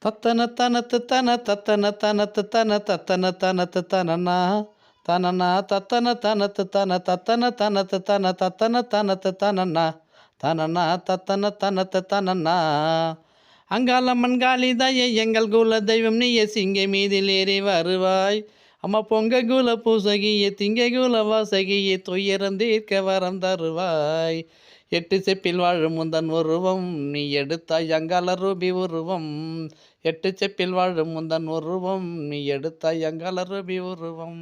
தத்தன தனத்து தன தத்தன தனத்து தன தத்தன தனத்து தனனா தனனா தத்தன தனத்து தன தத்தன தனத்து தன தத்தன தனத்து தனனா தனனா தத்தன தனத்து தனனா. அங்காள மண்காளி தாயே எங்கள் குல தெய்வம் நீயே சிங்கை மீதில் ஏறி வருவாய். அம்மா பொங்க குல பூசகியே திங்கை குல வாசகியே துயரந்தீர்க்க வரம் தருவாய். எட்டு செப்பில் வாழும் முந்தன் உருவம் நீ எடுத்தாய் அங்காள ரூபி உருவம். எட்டு செப்பில் வாழும் முந்தன் உருவம் நீ எடுத்தாய் அங்காள ரூபி உருவம்.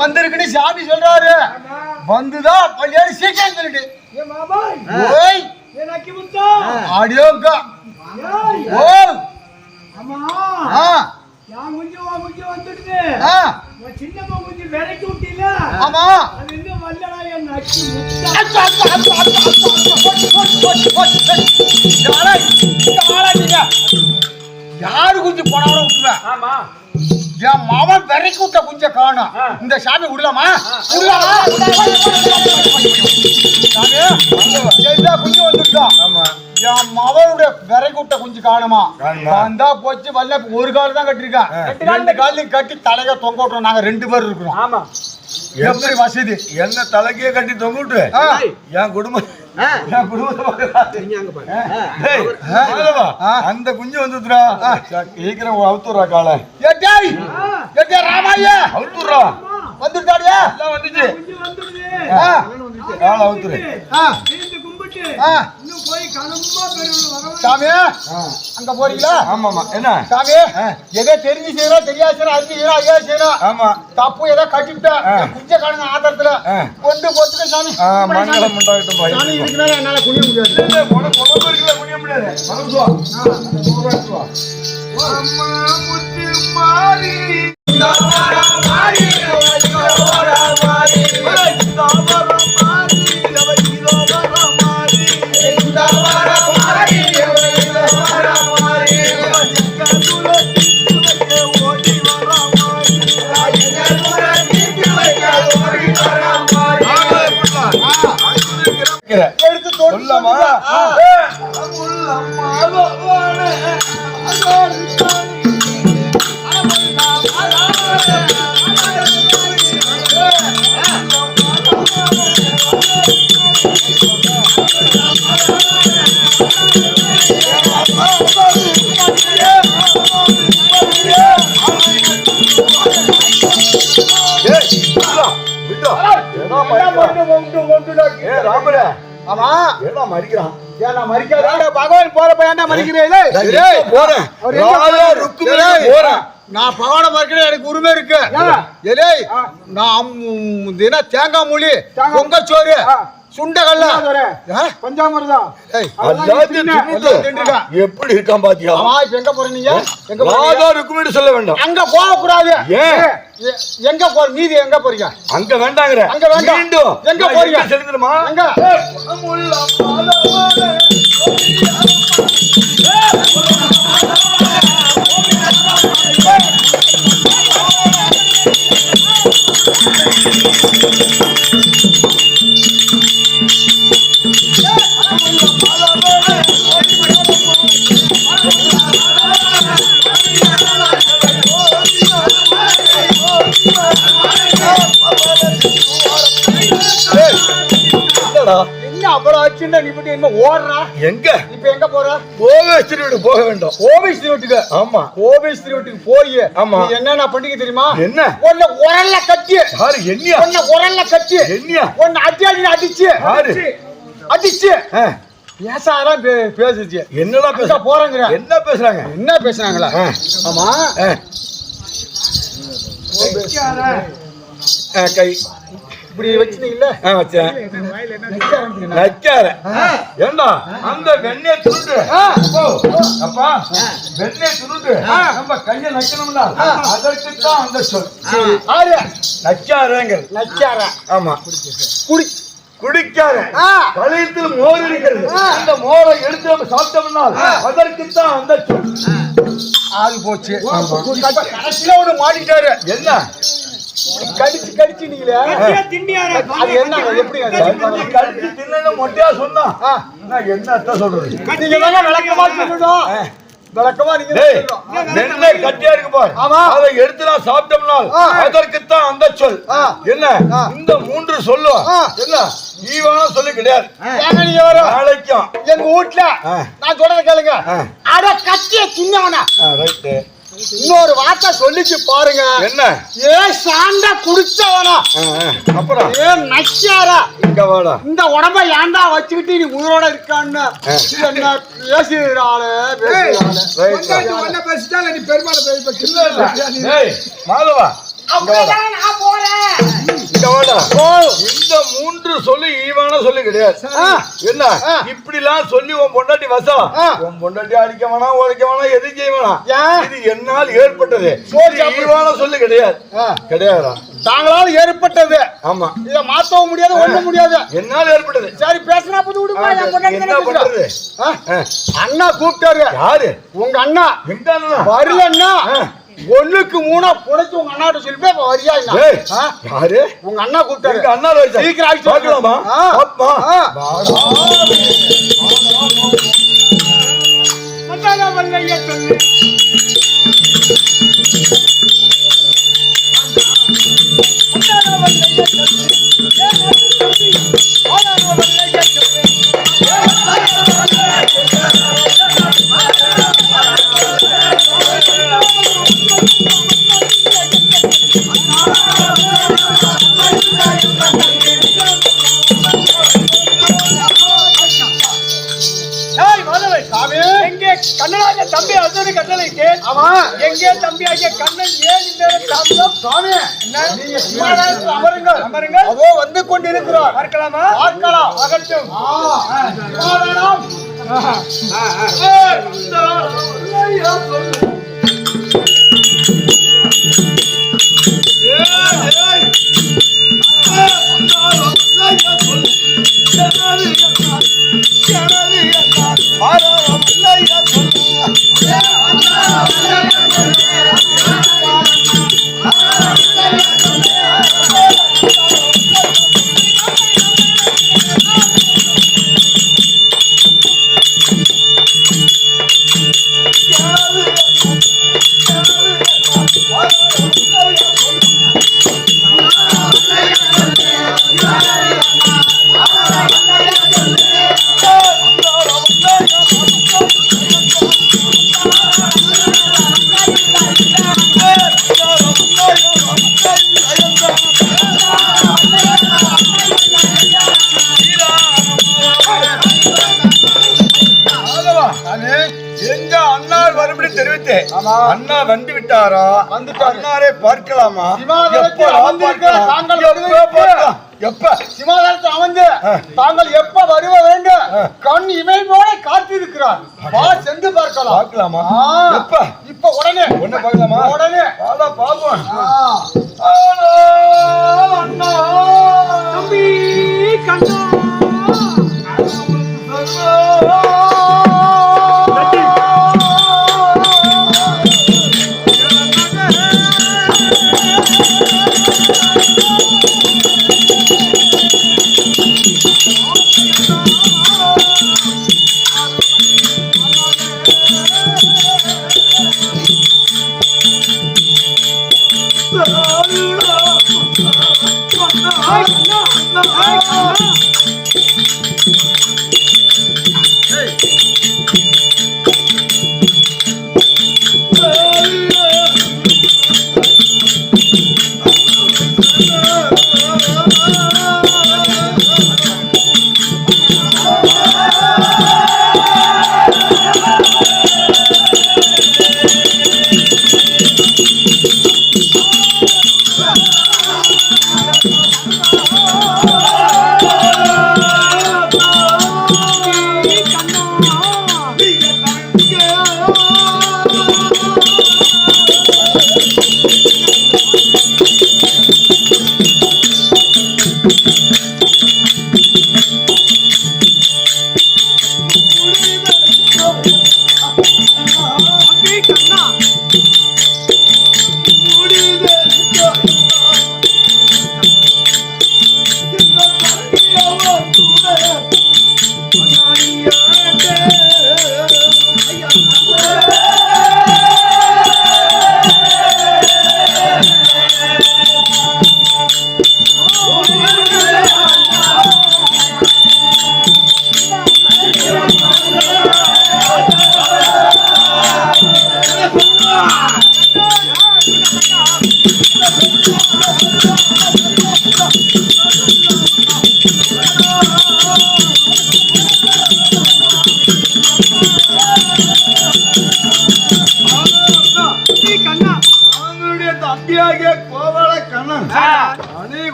வந்திருக்குன்னு சாமி சொல்றாரு. வந்துதான் பள்ளியாடு சீக்கிரம் சொல்லிட்டு யாரு குஞ்சு போனாலும் விட்டுருவேன். என் மாமன் விரைக்கு விட்ட குஞ்ச காணும். இந்த சாமி விடலாமா? குஞ்சு வந்துட்டோம். என் மவனுடைய விரைக்கு விட்ட குஞ்சு காணுமா? வந்தா போச்சு. வல்ல ஒரு கால் தான் கட்டிருக்கான். 2 காலையும் கட்டி தலைக தொங்க விட்டுறோம். நாங்க 2 பேர் இருக்கிறோம். எப்படி வசதி? என்ன தலைக்கே கட்டி தொங்க விட்டு என் குடும்பம் அந்த குஞ்சு வந்துடுறா. சீக்கிரம் அவுத்துறா காலை. ராமாயா அவுத்துறா. வந்துட்டாடியா? வந்துச்சு. காலை அவுத்துரு. சாமி அங்க போறீங்களா? ஆமாமா. என்ன சாமி எதோ தெரிஞ்சு செய்யறோம் தெரியாது செய்யறோம் அது செய்யறோம் ஐயா செய்யணும். ஆமா தப்பு ஏதோ கட்டிவிட்டா குஞ்ச காணுங்க ஆதாரத்துல கொண்டு போட்டுக்க சாமி. மங்களம் உண்டாகட்டும். சாமி இதுக்கு மேல என்னால குனிய முடியாது. குனிய முடியாது. அம்மா முத்து மாறி எடுத்து சொல்லமா ராமரே ஆமா என்ன மறிக்கிறான் ஏன்னா மறிக்காத பகவான் போறப்ப ஏன்டா மறிக்கிறீங்களே? போறேன் போறேன். நான் பகவான மறிக்கிறேன், எனக்கு உரிமை இருக்கு. ஏலே நான் தின தேங்காய் மூலி பொங்கச்சோறு சுண்டகல்ல பஞ்சாமிரதம் எப்படி இருக்கான் பாத்தியா? எங்க போறீங்க? ருக்குமணி சொல்ல வேண்டாம். அங்க போக கூடாது. எங்க போற மீதி எங்க போறீங்க? அங்க வேண்டாங்கற. அங்க வேண்டாம். எங்க போறீங்க? சொல்லுமா? அங்க என்ன அவ்வளவு ஆச்சுன்னா நீ மட்டும் என்ன ஓடுறா? எங்க இப்ப எங்க போற? கோவேஸ்வரி வீட்டுக்கு போக வேண்டும். கோவேஸ்வரி வீட்டுக்கு? ஆமா. கோவேஸ்வரி வீட்டுக்கு போய் ஆமா என்னென்ன பண்ணிக்க தெரியுமா? என்ன? ஒன்னு உரல்ல கட்டி யாரு? என்னையா? ஒன்னு உரல்ல கட்டி என்னையா? ஒன்னு அடிச்சு யாரு? அடிச்சு பேசாதான் பேசுச்சு. என்னடா பேச போறேங்கிற? என்ன பேசுறாங்க? என்ன பேசுறாங்களா? ஆமா கை இப்படி வச்சுனீங்கல்ல? வச்சேன். ஏண்டா அந்த வெண்ணெய் துருட்டு அப்பா வெண்ணெய் துருட்டு நம்ம கையை நக்கணும்ல, அதற்குத்தான் அந்த சொல். நச்சாரங்கள். நச்சார? ஆமா. குடிக்கார கலையத்தில் மோர் இருக்கிறது. அந்த மோரை எடுத்து நம்ம சாப்பிட்டோம்னா அதற்குத்தான் அந்த சொல். ஆள் போச்சு. கடைசியில ஒண்ணு மாட்டிட்டாரு. என்ன? கடிச்சு நீங்களே அது என்ன? எப்படி கடிச்சு தின்னு மொட்டையா சொன்னா நான் என்ன சொல்றது? நீங்க விளக்கமா சொல்லணும். விளக்கமா நீங்க நெல்லை கட்டியா இருக்கு பாரு. அதை எடுத்து நான் சாப்பிட்டோம்னா அதற்குத்தான் அந்த சொல். என்ன? இந்த மூன்று சொல்லும் என்ன ஈவான சொல்லு கிடையாது. நாளைக்கும் எங்க வீட்டுல நான் சொல்றத கேளுங்க. அட கட்டிய சின்னவனா இன்னொரு வார்த்தை சொல்லிச்சு பாருங்க. என்ன? ஏ சாண்டா குடிச்சவனா, அப்புறம் ஏ நச்சாரா, இங்க வாடா, இந்த உடம்ப ஏண்டா வச்சுக்கிட்டு நீ உயிரோட இருக்கான்னு என்ன பேசுறாளே பேசிட்டாங்க. நீ பெருமாள் மாதவா நான் போறேன். இந்த மூன்று சொல்லு ஈவான சொல்லு கிடையாது. என்ன இப்படி எல்லாம் சொல்லி உன் பொண்டாட்டி வசம், உன் பொண்டாட்டி அடிக்க வேணாம், உழைக்க வேணாம், எதுவும் செய்ய வேணாம். இது என்னால் ஏற்பட்டது. ஈவான சொல்லு கிடையாது. கிடையாதா? தாங்களால் ஏற்பட்டது. ஆமா. இத மாத்தவும் முடியாது, ஒண்ணு முடியாது. என்னால் ஏற்பட்டது. சரி பேசினா புது விடுமா? என்ன பண்றது? அண்ணா கூப்பிட்டாரு. யாரு? உங்க அண்ணா. எங்க அண்ணா? வரலன்னா 1க்கு 3 புடைச்சு உங்க அண்ணாட்ட சொல்லிட்டு வரியா? யாரு? உங்க அண்ணா கூப்பிட்டாரு. அண்ணா சீக்கிரம் பார்க்கலாமா? கண்ணனாக தம்பி அர்ஜுன கட்டளைக்கு எங்கே தம்பியாகிய கண்ணன் ஏன் இந்த சுவாமி நீங்க சிம்மாசனத்தில் அமருங்கள். அமருங்கள். அதோ வந்து கொண்டிருக்கிறார். பார்க்கலாமா? பார்க்கலாம். அகற்றும். மறுபடியும் தெரிவித்தேன். ஆமா. அண்ணா வந்து விட்டாரா? வந்துட்டாரு. அண்ணாரே பார்க்கலாமா? சிமாதானத்தில் அமர்ந்திருக்கிற தாங்கள் எப்ப சிமாதானத்தில் அமர்ந்து தாங்கள் எப்ப வருவ வேண்டும் கண் இமையோட காத்திருக்கிறார். வா சென்று பார்க்கலாமா? எப்ப? இப்ப உடனே பார்க்கலாமா? உடனே பாப்போம். அண்ணா தம்பி கண்ணா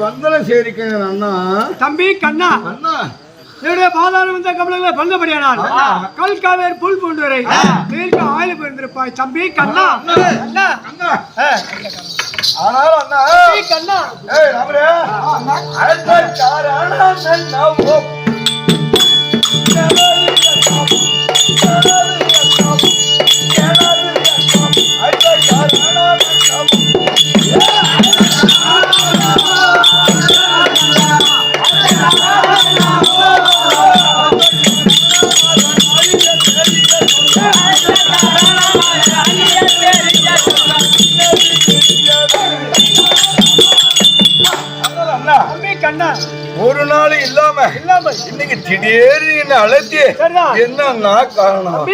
வந்தனம் சேரிக்கிறேன் அண்ணா. தம்பி கண்ணா அண்ணா என்னுடைய பாதாளம் வந்த கமலங்களை பந்தபடியானால் கல் காவேரி புல் பூண்டுவரை தீர்க்க ஆயுள் பிறந்திருப்பாய். தம்பி கண்ணா அண்ணா ஆனாலும் அண்ணா கண்ணா ஏய் ராமரே அண்ணா சாரானா நன்னோ ஒரு நாள் இல்லாம இன்னைக்கு திடீர்னு என்ன அழைச்சி என்ன காரணம்?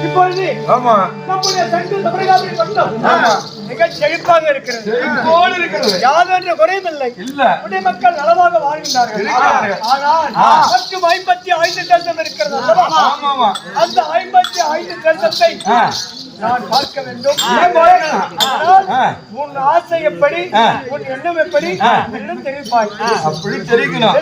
இப்பொழுது ஆமா நம்முடைய சங்கம் தமிழகாவில் மட்டும் மிக செழிப்பாக இருக்கிறது. யாதொன்று குறையுமில்லை. உடைய மக்கள் நலமாக வாழ்கின்றார்கள். ஆனால் மற்றும் 55 தேசம் இருக்கிறது. அந்த 55 தேசத்தை நான் பார்க்க வேண்டும். உன் ஆசை எப்படி, உன் எண்ணம் எப்படி தெரிவிப்பாய். அப்படி தெரிவிக்கணும்.